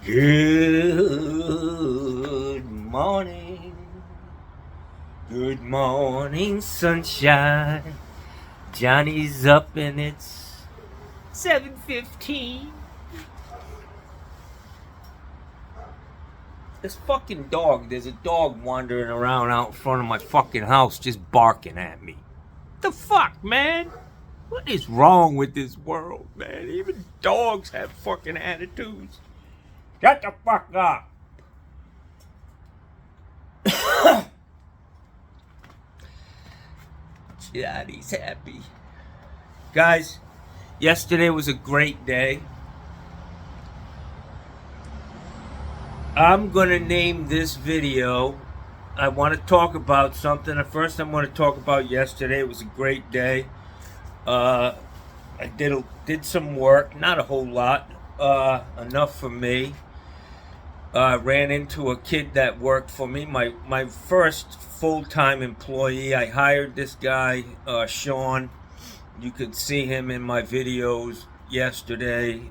Good morning. Good morning, sunshine. Johnny's up and it's 7:15. This fucking dog, there's a dog wandering around out in front of my fucking house just barking at me. The fuck, man? What is wrong with this world, man? Even dogs have fucking attitudes. Shut the fuck up. Johnny's happy. Guys, yesterday was a great day. I'm going to name this video. I want to talk about something. First, I'm going to talk about yesterday. It was a great day. I did some work, not a whole lot, enough for me. Ran into a kid that worked for me, my first full-time employee. I hired this guy, Sean. You could see him in my videos yesterday.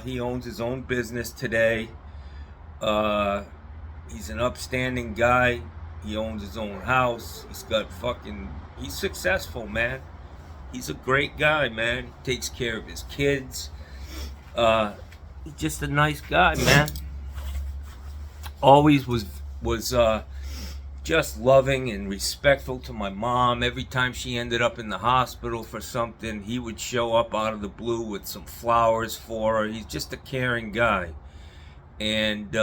He owns his own business today. He's an upstanding guy. He owns his own house. He's successful, man. He's a great guy, man. He takes care of his kids. He's just a nice guy, man. Always was just loving and respectful to my mom. Every time she ended up in the hospital for something, he would show up out of the blue with some flowers for her. He's just a caring guy. And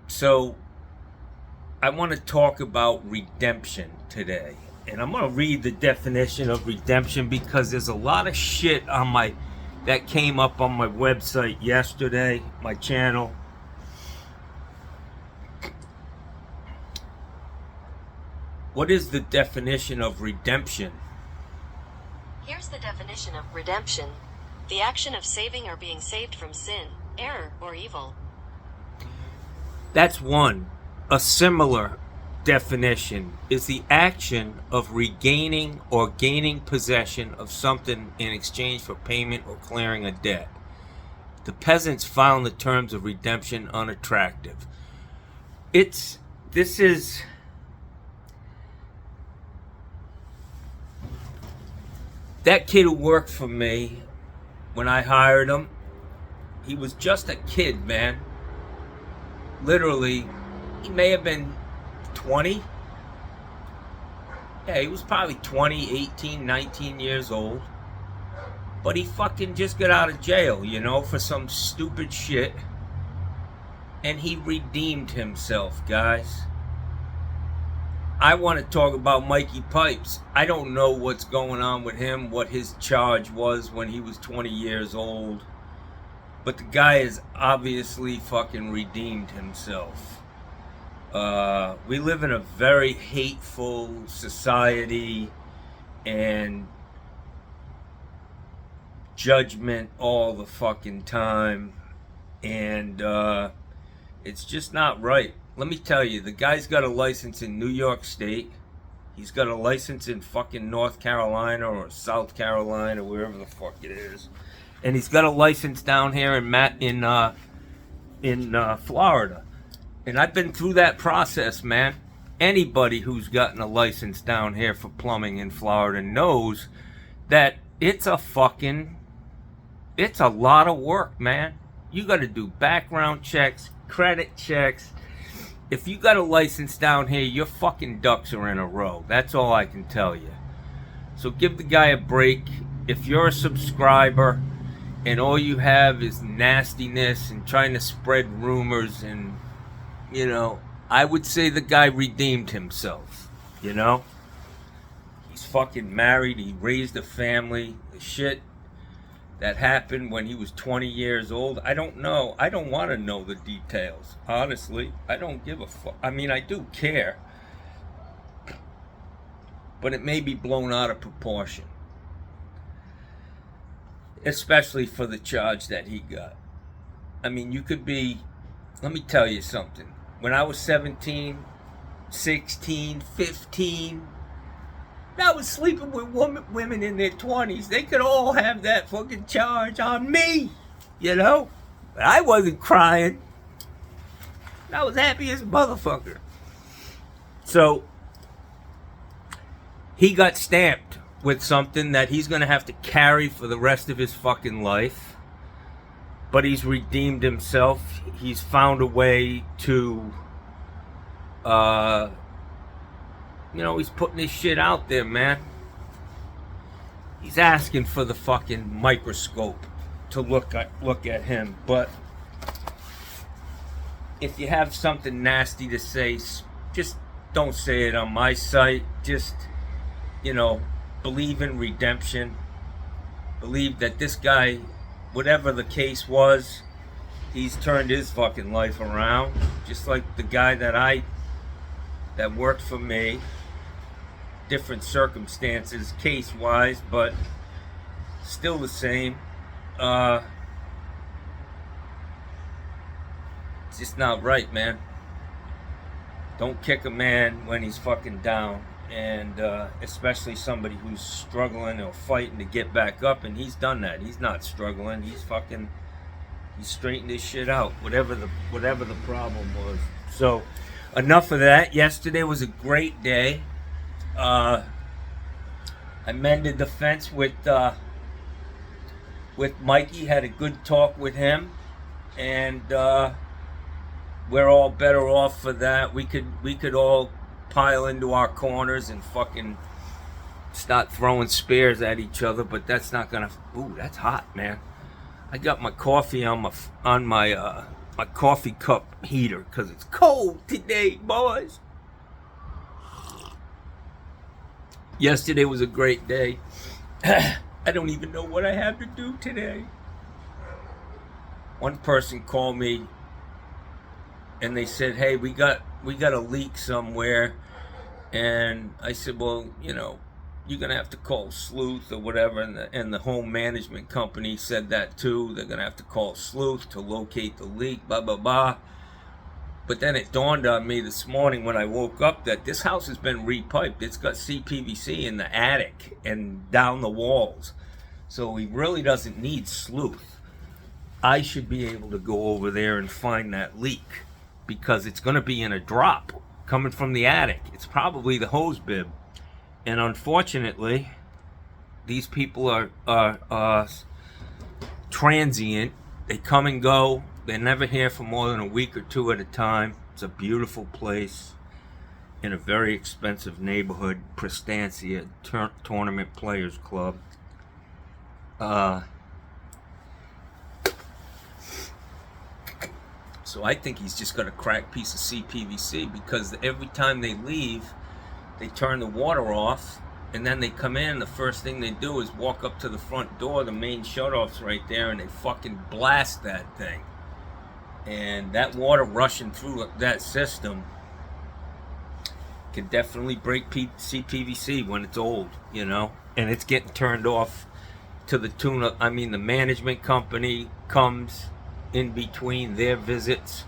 so I want to talk about redemption today. And I'm going to read the definition of redemption because there's a lot of shit that came up on my website yesterday, my channel. What is the definition of redemption? Here's the definition of redemption. The action of saving or being saved from sin, error, or evil. That's one. A similar definition is the action of regaining or gaining possession of something in exchange for payment or clearing a debt. The peasants found the terms of redemption unattractive. That kid who worked for me, when I hired him, he was just a kid, man. Literally, he may have been 20. Yeah, he was probably 20, 18, 19 years old. But he fucking just got out of jail, for some stupid shit. And he redeemed himself, guys. I want to talk about Mikey Pipes. I don't know what's going on with him, what his charge was when he was 20 years old. But the guy has obviously fucking redeemed himself. We live in a very hateful society and judgment all the fucking time. And it's just not right. Let me tell you, the guy's got a license in New York State. He's got a license in fucking North Carolina or South Carolina, wherever the fuck it is. And he's got a license down here in Florida. And I've been through that process, man. Anybody who's gotten a license down here for plumbing in Florida knows that it's a lot of work, man. You got to do background checks, credit checks. If you got a license down here, your fucking ducks are in a row. That's all I can tell you. So give the guy a break. If you're a subscriber and all you have is nastiness and trying to spread rumors and, I would say the guy redeemed himself, He's fucking married. He raised a family. The shit that happened when he was 20 years old, I don't know. I don't want to know the details. Honestly, I don't give a fuck. I mean, I do care. But it may be blown out of proportion. Especially for the charge that he got. I mean, let me tell you something. When I was 17, 16, 15, I was sleeping with women in their 20s. They could all have that fucking charge on me, But I wasn't crying. I was happy as a motherfucker. So he got stamped with something that he's going to have to carry for the rest of his fucking life. But he's redeemed himself. He's found a way to, he's putting his shit out there, man. He's asking for the fucking microscope to look at him. But if you have something nasty to say, just don't say it on my site. Just, believe in redemption. Believe that this guy, whatever the case was, he's turned his fucking life around. Just like the guy that worked for me. Different circumstances, case-wise, but still the same. It's just not right, man. Don't kick a man when he's fucking down. And especially somebody who's struggling or fighting to get back up, and he's done that. He's not struggling. He's straightened his shit out, whatever the problem was. So enough of that. Yesterday was a great day. I mended the fence with Mikey. Had a good talk with him, and we're all better off for that. We could all pile into our corners and fucking start throwing spears at each other, but that's not gonna. Ooh, that's hot, man. I got my coffee on my coffee cup heater because it's cold today, boys. Yesterday was a great day. I don't even know what I have to do today. One person called me and they said, "Hey, we got a leak somewhere." And I said, "Well, you're gonna have to call Sleuth or whatever." And the home management company said that too. They're gonna have to call Sleuth to locate the leak. Blah blah blah. But then it dawned on me this morning when I woke up that this house has been repiped. It's got CPVC in the attic and down the walls. So he really doesn't need Sleuth. I should be able to go over there and find that leak because it's going to be in a drop coming from the attic. It's probably the hose bib. And unfortunately, these people are transient. They come and go. They're never here for more than a week or two at a time. It's a beautiful place in a very expensive neighborhood, Prestancia Tournament Players Club. So I think he's just got a cracked piece of CPVC because every time they leave, they turn the water off, and then they come in. The first thing they do is walk up to the front door. The main shutoff's right there, and they fucking blast that thing. And that water rushing through that system can definitely break CPVC when it's old, and it's getting turned off to the tune of, the management company comes in between their visits.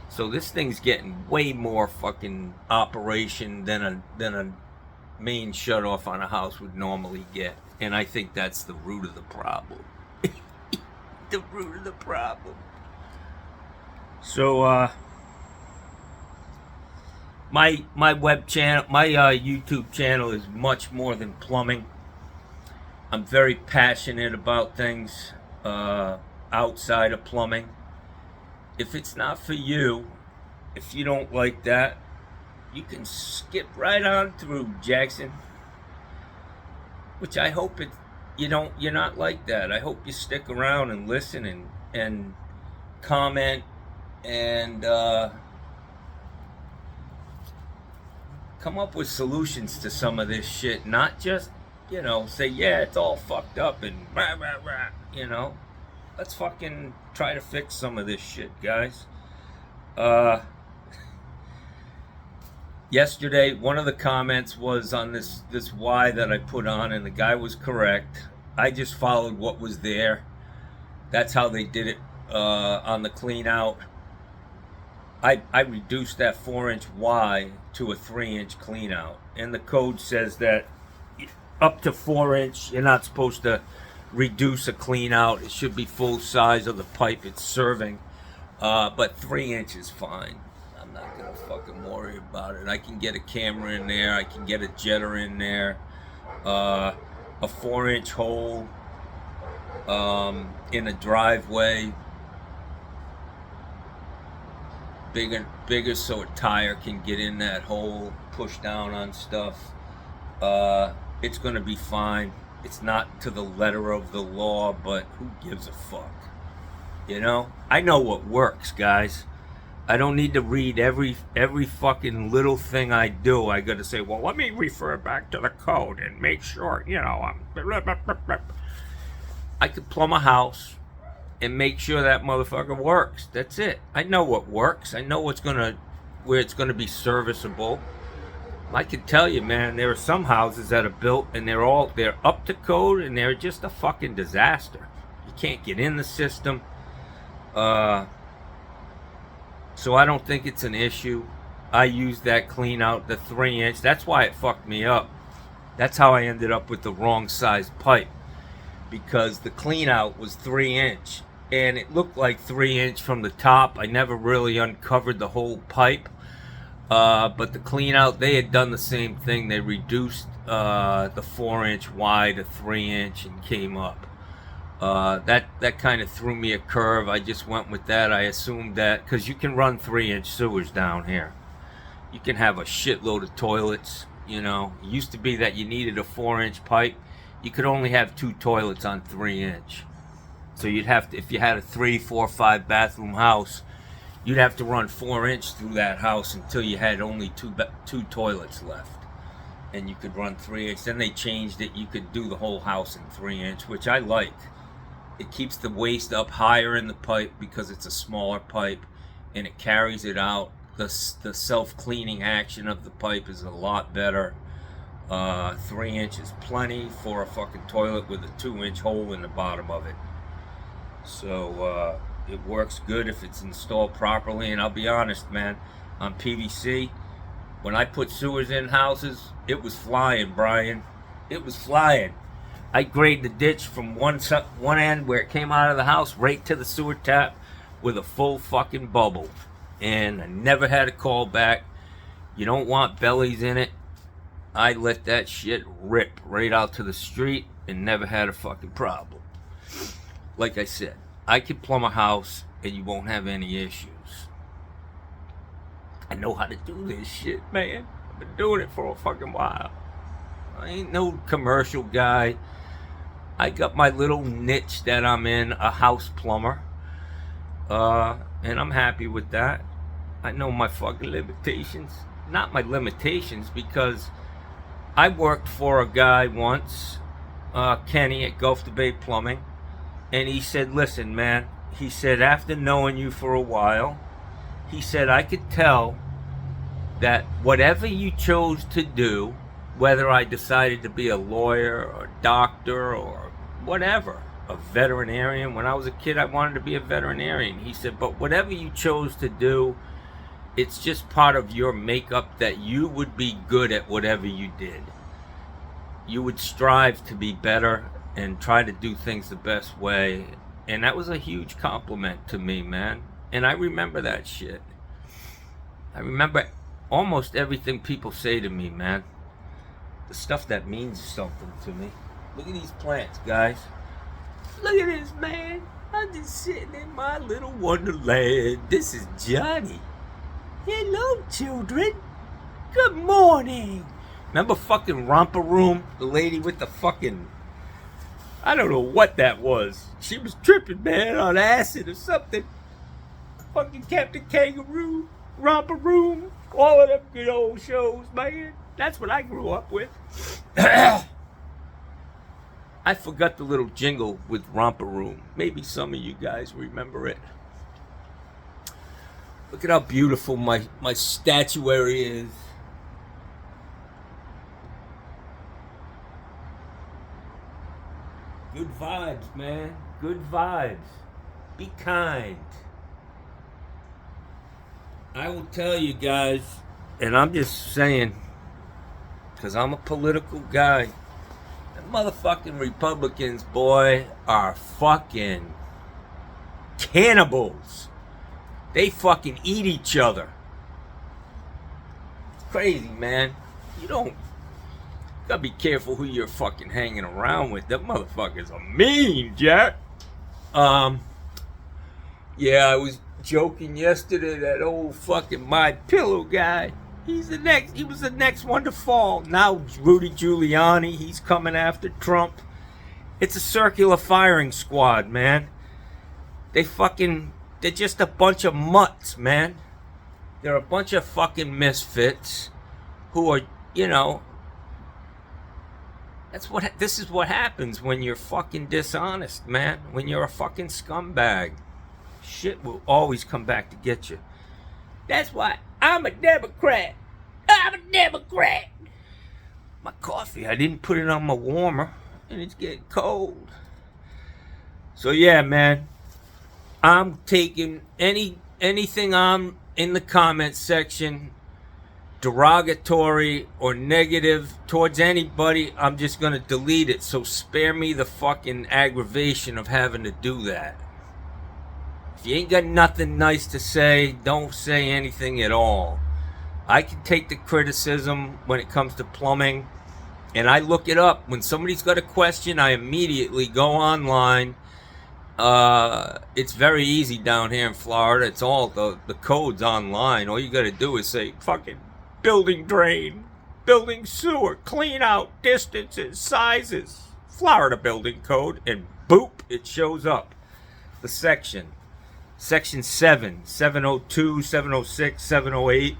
So this thing's getting way more fucking operation than a main shutoff on a house would normally get. And I think that's the root of the problem. The root of the problem. So, my web channel, my YouTube channel is much more than plumbing. I'm very passionate about things outside of plumbing. If it's not for you, if you don't like that, you can skip right on through, Jackson. Which I hope you're not like that. I hope you stick around and listen and comment. And come up with solutions to some of this shit. Not just, say, yeah, it's all fucked up and rah, rah, rah, Let's fucking try to fix some of this shit, guys. Yesterday, one of the comments was on this Y that I put on, and the guy was correct. I just followed what was there. That's how they did it on the clean out. I reduced that 4-inch Y to a 3-inch clean out. And the code says that up to 4-inch, you're not supposed to reduce a clean out. It should be full size of the pipe it's serving. But 3 inches fine. I'm not gonna fucking worry about it. I can get a camera in there. I can get a jetter in there. A 4-inch hole in a driveway. Bigger so a tire can get in that hole, push down on stuff. It's gonna be fine. It's not to the letter of the law, but who gives a fuck? You know? I know what works, guys. I don't need to read every fucking little thing I do. I gotta say, well, let me refer back to the code and make sure, you know, I could plumb a house and make sure that motherfucker works. That's it. I know what works. I know where it's gonna be serviceable. I can tell you, man, there are some houses that are built and they're up to code and they're just a fucking disaster. You can't get in the system. So I don't think it's an issue. I used that clean out, the 3-inch. That's why it fucked me up. That's how I ended up with the wrong size pipe, because the clean out was 3-inch and it looked like 3-inch from the top. I never really uncovered the whole pipe. But the clean out, they had done the same thing. They reduced the 4-inch wide to 3-inch and came up. That kind of threw me a curve. I just went with that. I assumed that because you can run 3-inch sewers down here. You can have a shitload of toilets. You know, it used to be that you needed a 4-inch pipe. You could only have 2 toilets on 3-inch. So you'd have to, if you had a 3, 4, 5 bathroom house, you'd have to run 4-inch through that house until you had only two toilets left. And you could run 3-inch. Then they changed it. You could do the whole house in 3-inch, which I like. It keeps the waste up higher in the pipe because it's a smaller pipe, and it carries it out. The self-cleaning action of the pipe is a lot better. 3-inch is plenty for a fucking toilet with a 2-inch hole in the bottom of it. So it works good if it's installed properly. And I'll be honest, man, on PVC, when I put sewers in houses, it was flying, Brian. It was flying. I grade the ditch from one end where it came out of the house right to the sewer tap with a full fucking bubble. And I never had a call back. You don't want bellies in it. I let that shit rip right out to the street and never had a fucking problem. Like I said, I can plumb a house and you won't have any issues. I know how to do this shit, man. I've been doing it for a fucking while. I ain't no commercial guy. I got my little niche that I'm in, a house plumber. And I'm happy with that. I know my fucking limitations. Not my limitations, because I worked for a guy once, Kenny at Gulf to Bay Plumbing. And he said, listen, man, he said, after knowing you for a while, he said, I could tell that whatever you chose to do, whether I decided to be a lawyer or a doctor or whatever, a veterinarian. When I was a kid, I wanted to be a veterinarian. He said, but whatever you chose to do, it's just part of your makeup that you would be good at whatever you did. You would strive to be better and try to do things the best way. And that was a huge compliment to me, man. And I remember that shit. I remember almost everything people say to me, man. The stuff that means something to me. Look at these plants, guys. Look at this, man. I'm just sitting in my little wonderland. This is Johnny. Hello, children. Good morning. Remember fucking Romper Room? The lady with the fucking... I don't know what that was. She was tripping, man, on acid or something. Fucking Captain Kangaroo, Romper Room, all of them good old shows, man. That's what I grew up with. I forgot the little jingle with Romper Room. Maybe some of you guys remember it. Look at how beautiful my statuary is. Good vibes, man. Good vibes. Be kind. I will tell you guys, and I'm just saying, because I'm a political guy, The motherfucking Republicans, boy, are fucking cannibals. They fucking eat each other. It's crazy, man. You gotta be careful who you're fucking hanging around with. Them motherfuckers are mean, Jack. Yeah, I was joking yesterday, that old fucking My Pillow guy. He was the next one to fall. Now Rudy Giuliani, he's coming after Trump. It's a circular firing squad, man. They're just a bunch of mutts, man. They're a bunch of fucking misfits who are, this is what happens when you're fucking dishonest, man. When you're a fucking scumbag. Shit will always come back to get you. That's why I'm a Democrat. I'm a Democrat. My coffee, I didn't put it on my warmer, and it's getting cold. So yeah, man, I'm taking anything I'm in the comment section derogatory or negative towards anybody, I'm just gonna delete it. So spare me the fucking aggravation of having to do that. If you ain't got nothing nice to say, don't say anything at all. I can take the criticism when it comes to plumbing, and I look it up. When somebody's got a question, I immediately go online. It's very easy down here in Florida. It's all the code's online. All you got to do is say fucking building drain, building sewer, clean out, distances, sizes, Florida building code, and boop, it shows up. The section. Section 7, 702, 706, 708.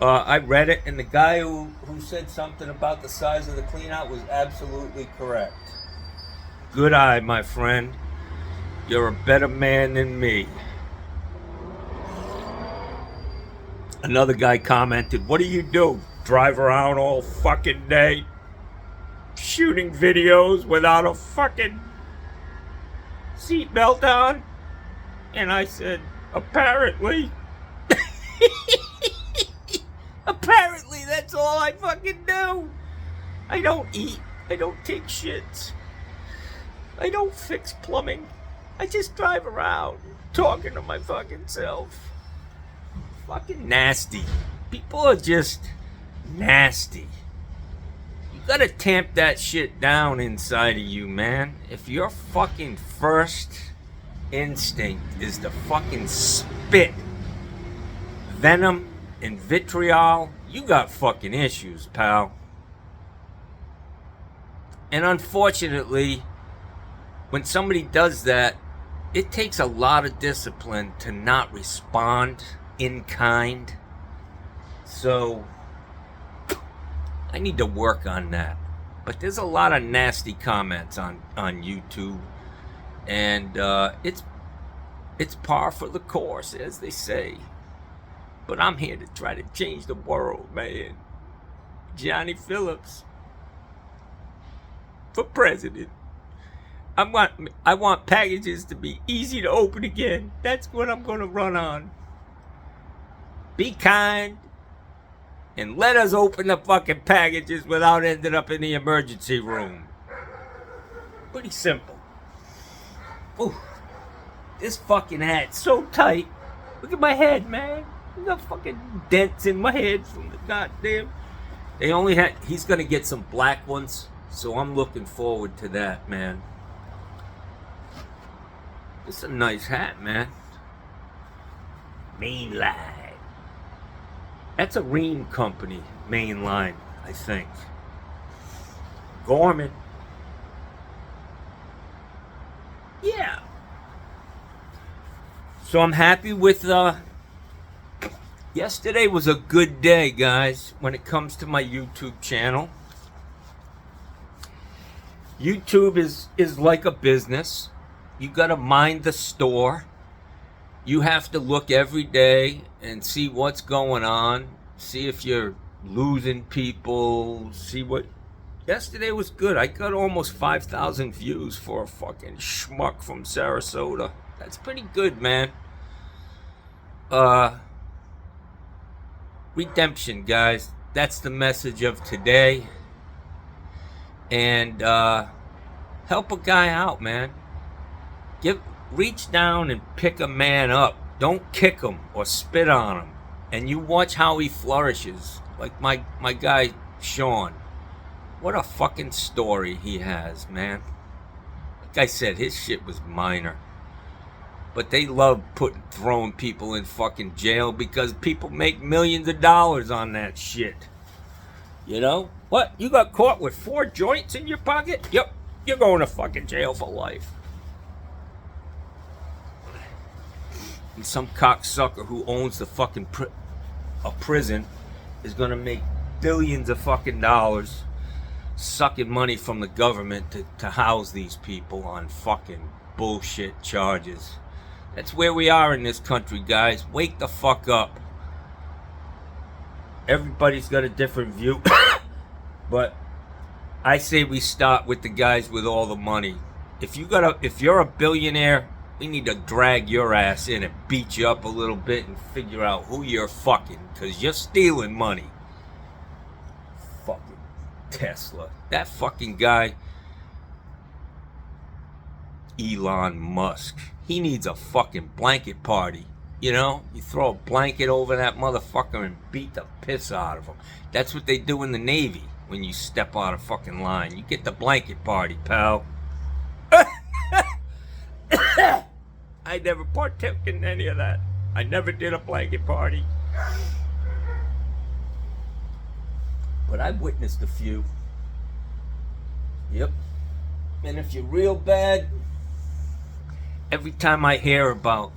I read it, and the guy who said something about the size of the clean out was absolutely correct. Good eye, my friend. You're a better man than me. Another guy commented, what do you do? Drive around all fucking day shooting videos without a fucking seatbelt on? And I said, apparently. Apparently, that's all I fucking do. I don't eat. I don't take shits. I don't fix plumbing. I just drive around talking to my fucking self. Fucking nasty. People are just nasty. You gotta tamp that shit down inside of you, man. If your fucking first instinct is to fucking spit venom and vitriol, you got fucking issues, pal. And unfortunately, when somebody does that, it takes a lot of discipline to not respond in kind. So I need to work on that. But there's a lot of nasty comments on YouTube, and it's par for the course, as they say. But I'm here to try to change the world, man. Johnny Phillips for president. I want packages to be easy to open again. That's what I'm going to run on. Be kind and let us open the fucking packages without ending up in the emergency room. Pretty simple. Ooh, this fucking hat's so tight. Look at my head, man. I got fucking dents in my head from the goddamn. He's gonna get some black ones, so I'm looking forward to that, man. It's a nice hat, man. Mainline. That's a Ream company, Mainline, I think. Gorman. Yeah. So I'm happy with, yesterday was a good day, guys, when it comes to my YouTube channel. YouTube is like a business. You gotta mind the store. You have to look every day and see what's going on. See if you're losing people. See what... Yesterday was good. I got almost 5,000 views for a fucking schmuck from Sarasota. That's pretty good, man. Redemption, guys. That's the message of today. and help a guy out, man. Reach down and pick a man up. Don't kick him or spit on him. And you watch how he flourishes. Like my guy, Sean. What a fucking story he has, man. Like I said, his shit was minor. But they love throwing people in fucking jail because people make millions of dollars on that shit. You know? What? You got caught with 4 joints in your pocket? Yep. You're going to fucking jail for life. And some cocksucker who owns the fucking a prison is gonna make billions of fucking dollars sucking money from the government to house these people on fucking bullshit charges. That's where we are in this country, guys. Wake the fuck up. Everybody's got a different view. But I say we start with the guys with all the money. If you're a billionaire, we need to drag your ass in and beat you up a little bit and figure out who you're fucking, because you're stealing money. Fucking Tesla. That fucking guy, Elon Musk, he needs a fucking blanket party. You know? You throw a blanket over that motherfucker and beat the piss out of him. That's what they do in the Navy when you step out of fucking line. You get the blanket party, pal. I never partook in any of that. I never did a blanket party. But I witnessed a few. Yep. And if you're real bad, every time I hear about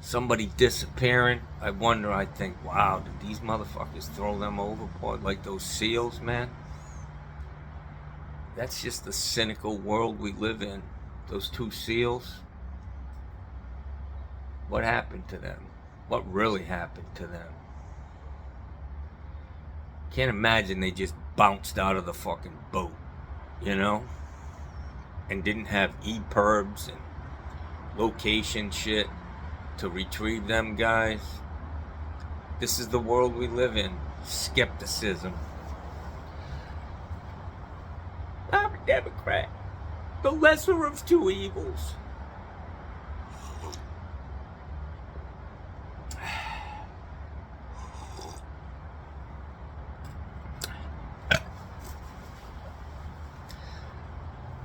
somebody disappearing, I think, wow, did these motherfuckers throw them overboard like those SEALs, man? That's just the cynical world we live in. Those 2 SEALs. What happened to them? What really happened to them? Can't imagine they just bounced out of the fucking boat, you know? And didn't have EPIRBs and location shit to retrieve them guys. This is the world we live in. Skepticism. I'm a Democrat. The lesser of 2 evils.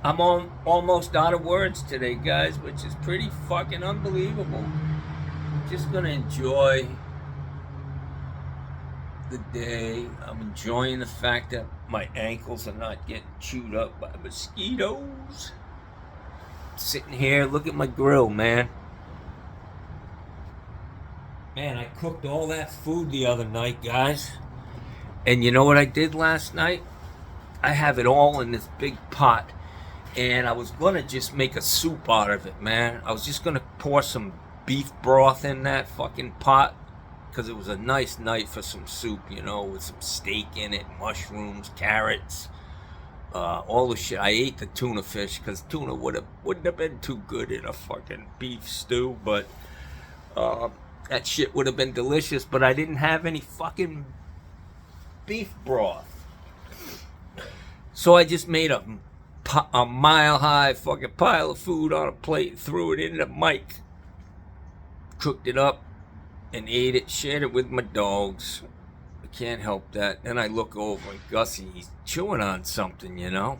I'm almost out of words today, guys, which is pretty fucking unbelievable. I'm just gonna enjoy the day. I'm enjoying the fact that my ankles are not getting chewed up by mosquitoes. Sitting here, look at my grill, man. Man, I cooked all that food the other night, guys. And you know what I did last night? I have it all in this big pot. And I was going to just make a soup out of it, man. I was just going to pour some beef broth in that fucking pot. Because it was a nice night for some soup, you know, with some steak in it, mushrooms, carrots, all the shit. I ate the tuna fish because tuna wouldn't have been too good in a fucking beef stew. But that shit would have been delicious. But I didn't have any fucking beef broth. So I just made a mile-high fucking pile of food on a plate, threw it in the mic, cooked it up, and ate it, shared it with my dogs. I can't help that. Then I look over and Gussie, he's chewing on something, you know?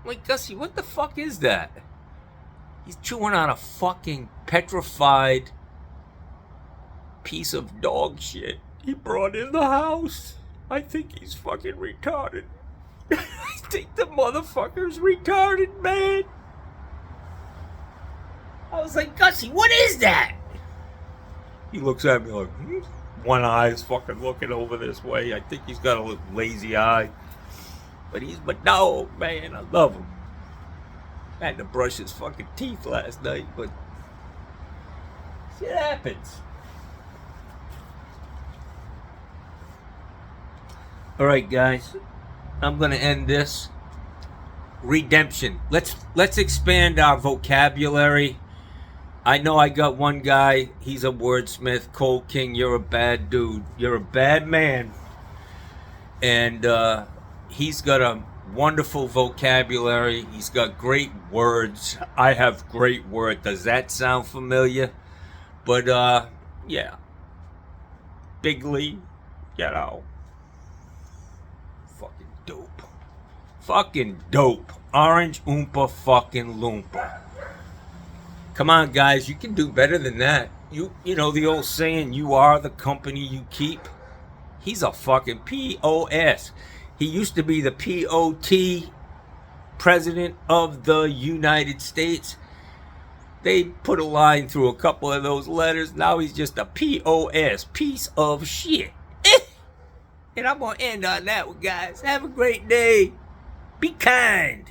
I'm like, Gussie, what the fuck is that? He's chewing on a fucking petrified piece of dog shit he brought in the house. I think he's fucking retarded. I think the motherfucker's retarded, man. I was like, Gussie, what is that? He looks at me like, one eye's fucking looking over this way. I think he's got a little lazy eye. But he's my dog, man. I love him. I had to brush his fucking teeth last night, but shit happens. Alright, guys. I'm going to end this. Redemption. Let's expand our vocabulary. I know I got one guy, he's a wordsmith. Cole King, you're a bad dude. You're a bad man. And he's got a wonderful vocabulary. He's got great words. I have great words. Does that sound familiar? But yeah, Bigley, fucking dope. Fucking dope. Orange Oompa fucking Loompa. Come on, guys, you can do better than that. You know the old saying, you are the company you keep? He's a fucking POS. He used to be the POT, President of the United States. They put a line through a couple of those letters. Now he's just a POS, piece of shit. And I'm going to end on that one, guys. Have a great day. Be kind.